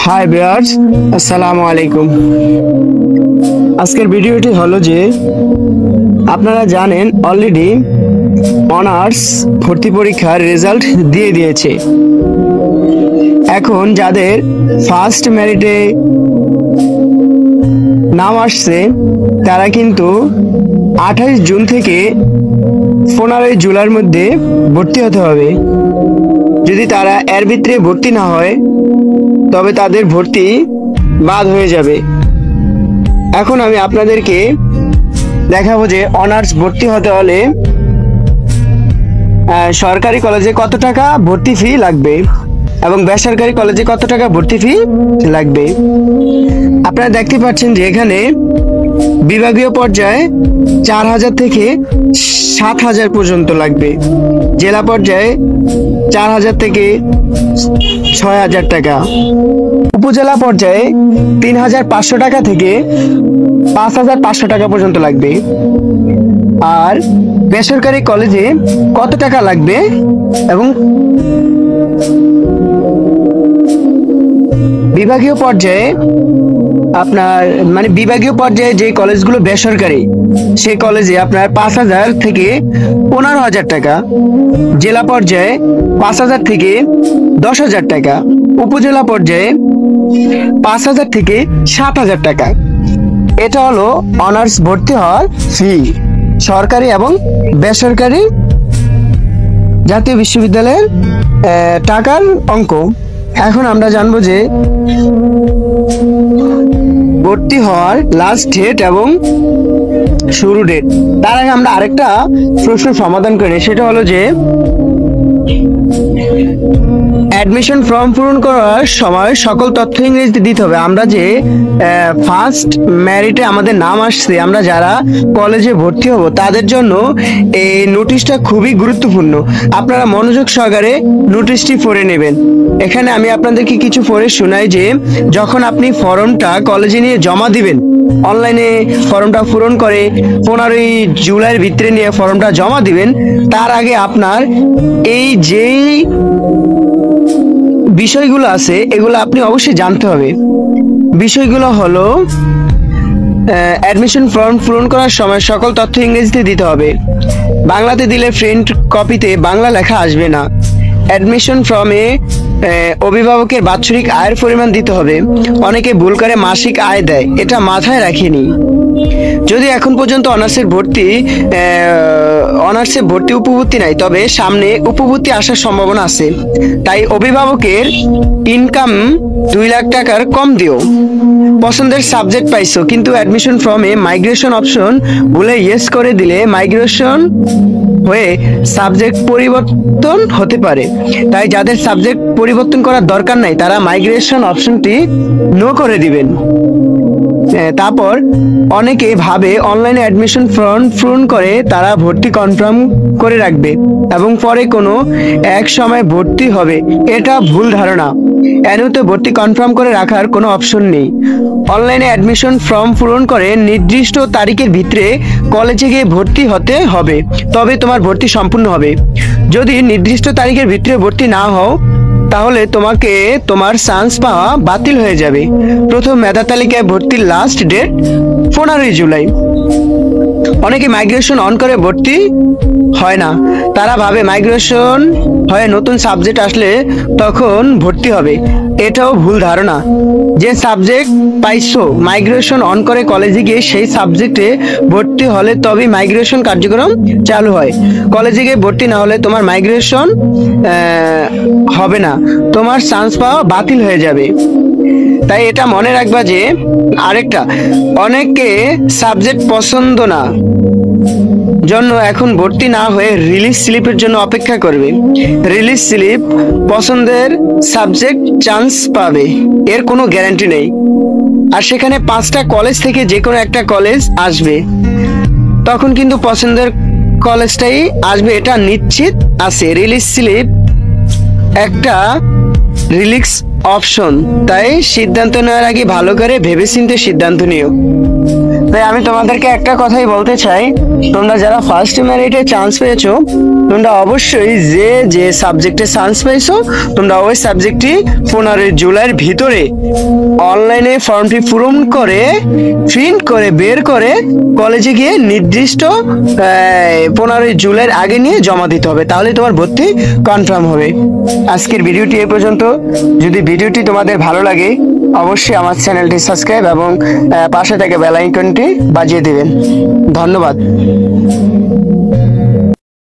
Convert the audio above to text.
Hi viewers, আসসালামু আলাইকুম। আজকের ভিডিওটি হলো যে আপনারা জানেন অলরেডি অনার্স ভর্তি পরীক্ষার রেজাল্ট দিয়ে দিয়েছে। এখন যাদের ফার্স্ট মেরিটে নাম আসছে তারা কিন্তু 28 জুন থেকে 15 জুলাইয়ের মধ্যে ভর্তি হতে হবে। যদি তারা এর ভিতরে ভর্তি না হয় তবে তাদের ভর্তি বাদ হয়ে যাবে। এখন আমি আপনাদেরকে দেখাবো যে অনার্স ভর্তি হতে হলে সরকারি কলেজে কত টাকা ভর্তি ফি লাগবে এবং বেসরকারি কলেজে কত টাকা ভর্তি ফি লাগবে। আপনারা দেখতে পাচ্ছেন যে এখানে বিভাগীয় পর্যায়ে 4000 থেকে 7000 পর্যন্ত লাগবে, জেলা পর্যায়ে 4000 থেকে 6000 টাকা, উপজেলা পর্যায়ে 3500 টাকা থেকে 5500 টাকা পর্যন্ত লাগবে। আর বেসরকারি কলেজে কত টাকা লাগবে এবং বিভাগীয় পর্যায়ে আপনার বিভাগীয় পর্যায়ে যে কলেজগুলো বেসরকারি সেই কলেজে আপনার 5000 থেকে 15000 টাকা, জেলা পর্যায়ে 5000 থেকে 10000 টাকা, উপজেলা পর্যায়ে 5000 থেকে 7000 টাকা। এটা হলো অনার্স ভর্তি হওয়ার ফি, সরকারি এবং বেসরকারি জাতীয় বিশ্ববিদ্যালয়ের টাকার অঙ্ক। এখন আমরা জানবো যে ভর্তি হওয়ার লাস্ট ডেট এবং শুরু ডেট। তার আগে আমরা আরেকটা প্রশ্ন সমাধান করি, সেটা হলো যে অ্যাডমিশন ফর্ম পূরণ করার সময় সকল তথ্য ইংরেজিতে দিতে হবে। আমরা যে ফার্স্ট মেরিটে আমাদের নাম আসছে, আমরা যারা কলেজে ভর্তি হব তাদের জন্য এই নোটিশটা খুবই গুরুত্বপূর্ণ। আপনারা মনোযোগ সহকারে নোটিশটি পড়ে নেবেন। এখানে আমি আপনাদেরকে কিছু পড়ে শোনাই যে যখন আপনি ফর্মটা কলেজে নিয়ে জমা দিবেন, অনলাইনে ফর্মটা পূরণ করে 15 জুলাইয়ের ভিতরে নিয়ে ফর্মটা জমা দিবেন, তার আগে আপনার এই যেই বিষয়গুলো আছে এগুলো আপনি অবশ্যই জানতে হবে। বিষয়গুলো হলো অ্যাডমিশন ফর্ম পূরণ করার সময় সকল তথ্য ইংরেজিতে দিতে হবে। বাংলাতে দিলে প্রিন্ট কপিতে বাংলা লেখা আসবে না। অ্যাডমিশন ফর্মে অভিভাবকের বাৎসরিক আয়ের পরিমাণ দিতে হবে। অনেকে ভুল করে মাসিক আয় দেয়, এটা মাথায় রাখিনি। যদি এখন পর্যন্ত অনার্সের ভর্তি উপভর্তি নাই, তবে সামনে উপভর্তি আসার সম্ভাবনা আছে, তাই অভিভাবকের ইনকাম 2 লাখ টাকার কম দিও। পছন্দের সাবজেক্ট পাইছো কিন্তু অ্যাডমিশন ফর্মে মাইগ্রেশন অপশন ভুলে ইয়েস করে দিলে মাইগ্রেশন হয়ে সাবজেক্ট পরিবর্তন হতে পারে, তাই যাদের সাবজেক্ট পরিবর্তন করার দরকার নাই তারা মাইগ্রেশন অপশনটি নো করে দিবেন। তারপর অনেকে ভাবে অনলাইনে অ্যাডমিশন ফর্ম পূরণ করে তারা ভর্তি কনফার্ম করে রাখবে এবং পরে কোনো এক সময় ভর্তি হবে, এটা ভুল ধারণা। এনুতে ভর্তি কনফার্ম করে রাখার কোনো অপশন নেই। অনলাইনে অ্যাডমিশন ফর্ম পূরণ করে নির্দিষ্ট তারিখের ভিতরে কলেজে গিয়ে ভর্তি হতে হবে, তবে তোমার ভর্তি সম্পূর্ণ হবে। যদি নির্দিষ্ট তারিখের ভিতরে ভর্তি না হও তাহলে তোমার চান্স পাওয়া বাতিল হয়ে যাবে। প্রথম মেধা তালিকায় ভর্তির লাস্ট ডেট 15 জুলাই। অনেকে মাইগ্রেশন অন করে ভর্তি হয় না, তারা ভাবে মাইগ্রেশন হয়ে নতুন সাবজেক্ট আসলে তখন ভর্তি হবে, এটাও ভুল ধারণা। যে সাবজেক্ট পাইছো মাইগ্রেশন অন করে কলেজে গিয়ে সেই সাবজেক্টে ভর্তি হলে তবেই মাইগ্রেশন কার্যক্রম চালু হয়। কলেজে গিয়ে ভর্তি না হলে তোমার মাইগ্রেশন হবে না, তোমার চান্স পাওয়া বাতিল হয়ে যাবে। তাই এটা মনে রাখবা যে আরেকটা, অনেকে সাবজেক্ট পছন্দ না জন্য এখন ভর্তি না হয়ে রিলিজ স্লিপের জন্য অপেক্ষা করবে। রিলিজ স্লিপ পছন্দের সাবজেক্ট চান্স পাবে, এর কোনো গ্যারান্টি নেই। আর সেখানে 5টা কলেজ থেকে যে কোনো একটা কলেজ আসবে, তখন কিন্তু পছন্দের কলেজটাই আসবে, এটা নিশ্চিত আছে। রিলিজ স্লিপ একটা রিলিক্স অপশন, তাই সিদ্ধান্ত নেওয়ার আগে ভালো করে ভেবেচিন্তে সিদ্ধান্ত নিও। তাই আমি তোমাদেরকে একটা কথাই বলতে চাই, তোমরা যারা ফার্স্ট মেরিটে চান্স পেয়েছো, তোমরা অবশ্যই যে যে সাবজেক্টে চান্স পেয়েছো তোমরা ওই সাবজেক্টটি 15 জুলাইয়ের ভিতরে অনলাইনে ফর্মটি পূরণ করে প্রিন্ট করে বের করে কলেজে গিয়ে নির্দিষ্ট 15 জুলাইয়ের আগে নিয়ে জমা দিতে হবে, তাহলে তোমার ভর্তি কনফার্ম হবে। আজকের ভিডিওটি এ পর্যন্ত। যদি ভিডিওটি তোমাদের ভালো লাগে অবশ্যই আমার চ্যানেলটি সাবস্ক্রাইব এবং পাশে থেকে বেল আইকনটি বাজিয়ে দেবেন। ধন্যবাদ।